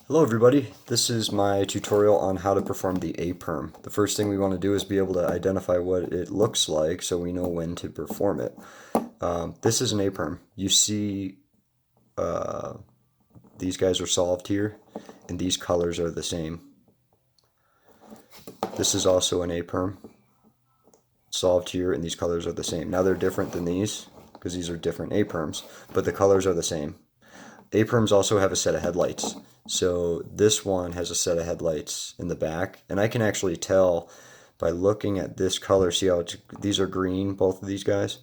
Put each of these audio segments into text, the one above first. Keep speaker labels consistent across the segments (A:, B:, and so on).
A: Hello everybody, this is my tutorial on how to perform the A Perm. The first thing we want to do is be able to identify what it looks like so we know when to perform it. This is an A Perm. You see these guys are solved here and these colors are the same. This is also an A Perm, solved here, and these colors are the same. Now they're different than these because these are different A Perms, but the colors are the same. A Perms also have a set of headlights. So this one has a set of headlights in the back, and I can actually tell by looking at this color. See how these are green, both of these guys,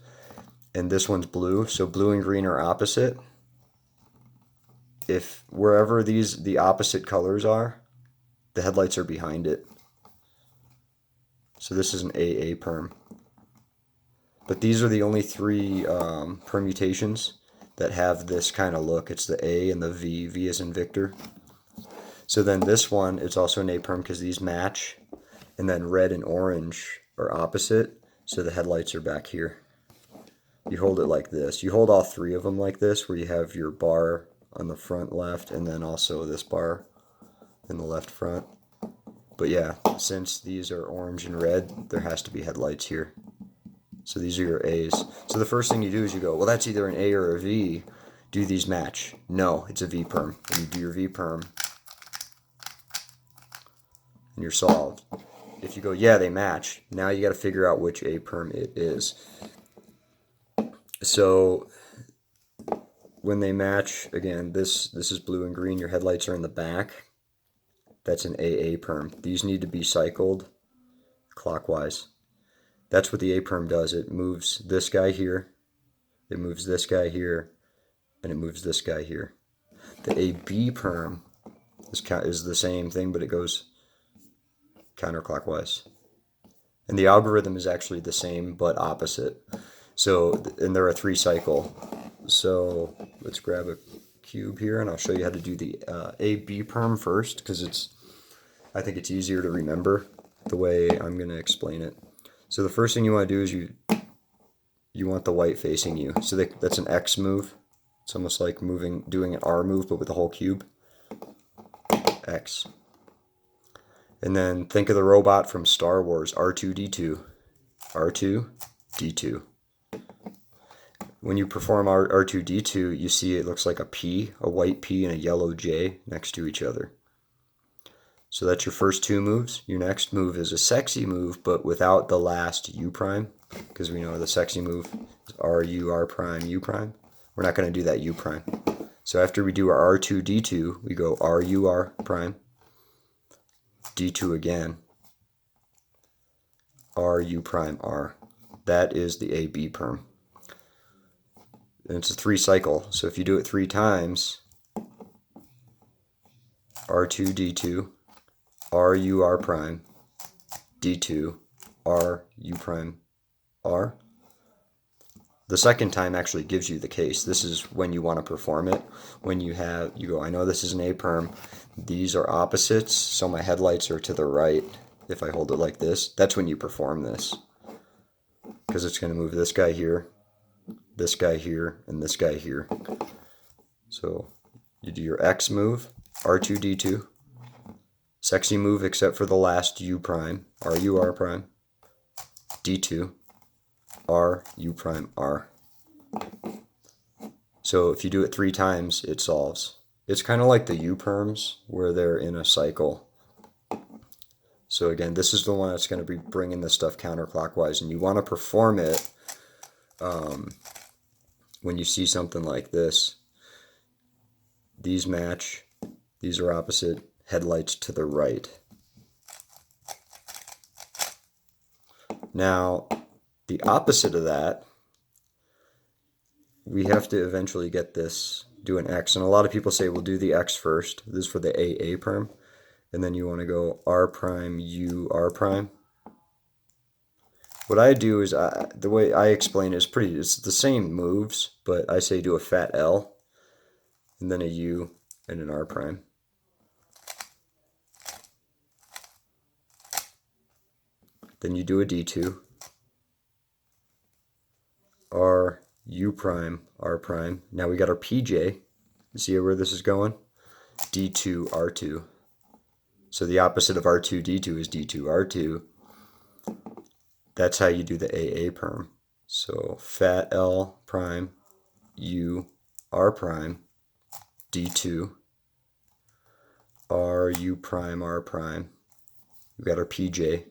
A: and this one's blue. So blue and green are opposite. If wherever the opposite colors are, the headlights are behind it. So this is an AA perm. But these are the only three permutations that have this kind of look. It's the A and the V. V is in Victor. So then this one, it's also an A perm because these match, and then red and orange are opposite, so the headlights are back here. You hold it like this. You hold all three of them like this, where you have your bar on the front left, and then also this bar in the left front. But yeah, since these are orange and red, there has to be headlights here. So these are your A's. So the first thing you do is you go, well, that's either an A or a V. Do these match? No, it's a V perm. And you do your V perm, and you're solved. If you go, yeah, they match, now you got to figure out which A perm it is. So when they match, again, this is blue and green. Your headlights are in the back. That's an AA perm. These need to be cycled clockwise. That's what the A perm does. It moves this guy here, it moves this guy here, and it moves this guy here. The AB perm is the same thing, but it goes counterclockwise. And the algorithm is actually the same, but opposite. So, and they're a 3 cycle. So let's grab a cube here, and I'll show you how to do the AB perm first, because I think it's easier to remember the way I'm going to explain it. So the first thing you want to do is you want the white facing you. So that's an X move. It's almost like doing an R move, but with the whole cube. X. And then think of the robot from Star Wars, R2-D2. R2-D2. When you perform R2-D2, you see it looks like a P, a white P and a yellow J next to each other. So that's your first two moves. Your next move is a sexy move, but without the last U prime, because we know the sexy move is RU, R prime, U prime. We're not going to do that U prime. So after we do our R2-D2, we go RU, R prime, D2 again, RU prime, R. That is the AB perm. And it's a 3 cycle. So if you do it 3 times, R2-D2, RU, R prime, D2, RU prime, R. The second time actually gives you the case. This is when you want to perform it. When you go, I know this is an A perm. These are opposites, so my headlights are to the right. If I hold it like this, that's when you perform this. Because it's going to move this guy here, and this guy here. So you do your X move, R2-D2. Sexy move except for the last U prime, RU, R prime, D2, R, U prime, R. So if you do it 3 times, it solves. It's kind of like the U perms where they're in a cycle. So again, this is the one that's going to be bringing this stuff counterclockwise, and you want to perform it when you see something like this. These match, these are opposite, headlights to the right. Now, the opposite of that, we have to eventually get this, do an X. And a lot of people say, we'll do the X first. This is for the AA perm. And then you want to go R prime, U, R prime. What I do is, the way I explain it is it's the same moves, but I say do a fat L, and then a U, and an R prime. Then you do a D2, R, U prime, R prime. Now we got our PJ. You see where this is going? D2, R2. So the opposite of R2, D2 is D2, R2. That's how you do the AA perm. So fat L prime, U, R prime, D2, R, U prime, R prime. We've got our PJ,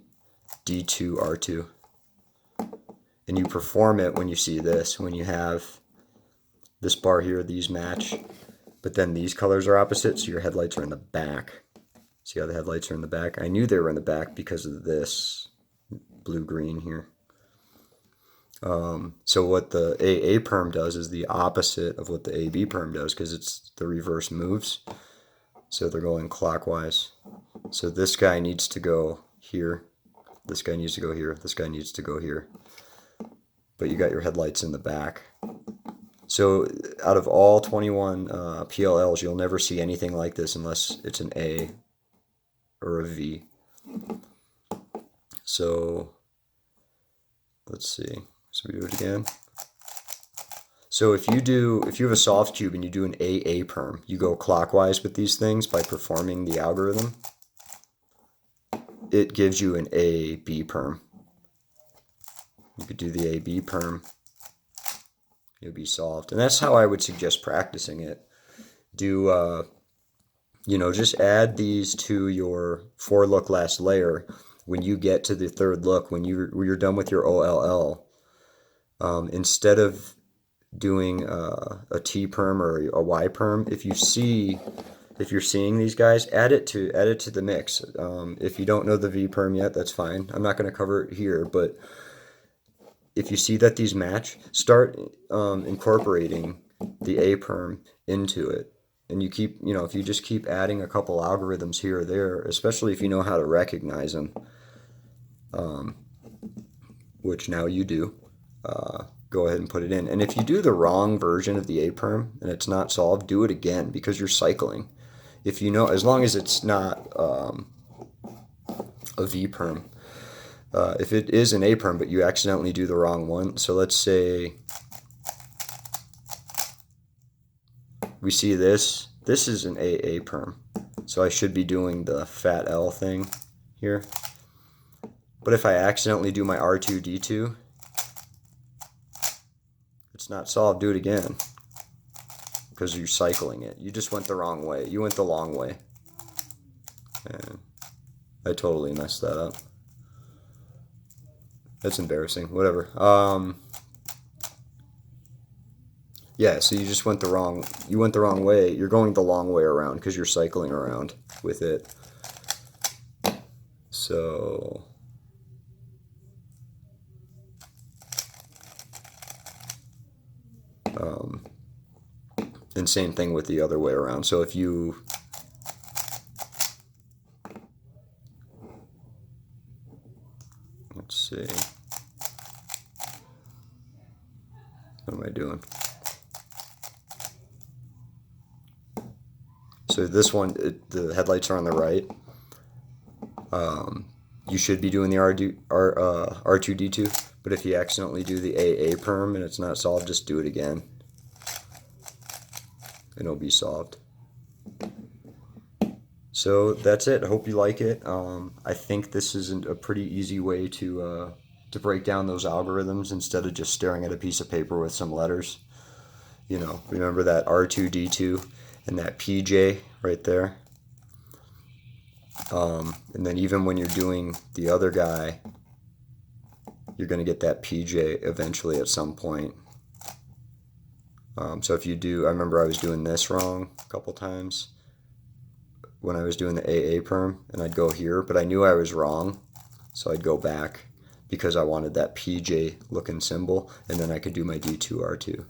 A: D2, R2. And you perform it when you see this, when you have this bar here, these match, but then these colors are opposite, so your headlights are in the back. See how the headlights are in the back? I knew they were in the back because of this blue-green here. So what the AA perm does is the opposite of what the AB perm does, because it's the reverse moves. So they're going clockwise. So this guy needs to go here. This guy needs to go here. This guy needs to go here. But you got your headlights in the back. So out of all 21 PLLs, you'll never see anything like this unless it's an A or a V. So let's see. So we do it again. So if you have a soft cube and you do an AA perm, you go clockwise with these things by performing the algorithm. It gives you an AB perm. You could do the AB perm. It'll be solved. And that's how I would suggest practicing it. Do, just add these to your 4-look last layer when you get to the 3rd look, when you're done with your OLL. Instead of doing a T perm or a Y perm, if you're seeing these guys, add it to the mix. If you don't know the V perm yet, that's fine. I'm not going to cover it here, but if you see that these match, start incorporating the A perm into it. And you keep, if you just keep adding a couple algorithms here or there, especially if you know how to recognize them, which now you do, go ahead and put it in. And if you do the wrong version of the A perm and it's not solved, do it again because you're cycling. If you know, as long as it's not a V perm. If it is an A perm, but you accidentally do the wrong one, so let's say we see this is an AA perm, so I should be doing the fat L thing here. But if I accidentally do my R2, D2, it's not solved, do it again, because you're cycling it. You just went the wrong way. You went the long way. And I totally messed that up. That's embarrassing. Whatever. Yeah, so you just went the wrong way. You're going the long way around because you're cycling around with it. So and same thing with the other way around. So if you let's see. What am I doing? So this one, the headlights are on the right. You should be doing the R2D2, but if you accidentally do the AA perm and it's not solved, just do it again. And it'll be solved. So that's it. I hope you like it. I think this is a pretty easy way to break down those algorithms instead of just staring at a piece of paper with some letters. Remember that R2D2 and that PJ right there. And then even when you're doing the other guy, you're going to get that PJ eventually at some point. So if you do, I remember I was doing this wrong a couple times when I was doing the AA perm, and I'd go here, but I knew I was wrong, so I'd go back because I wanted that PJ looking symbol, and then I could do my D2R2.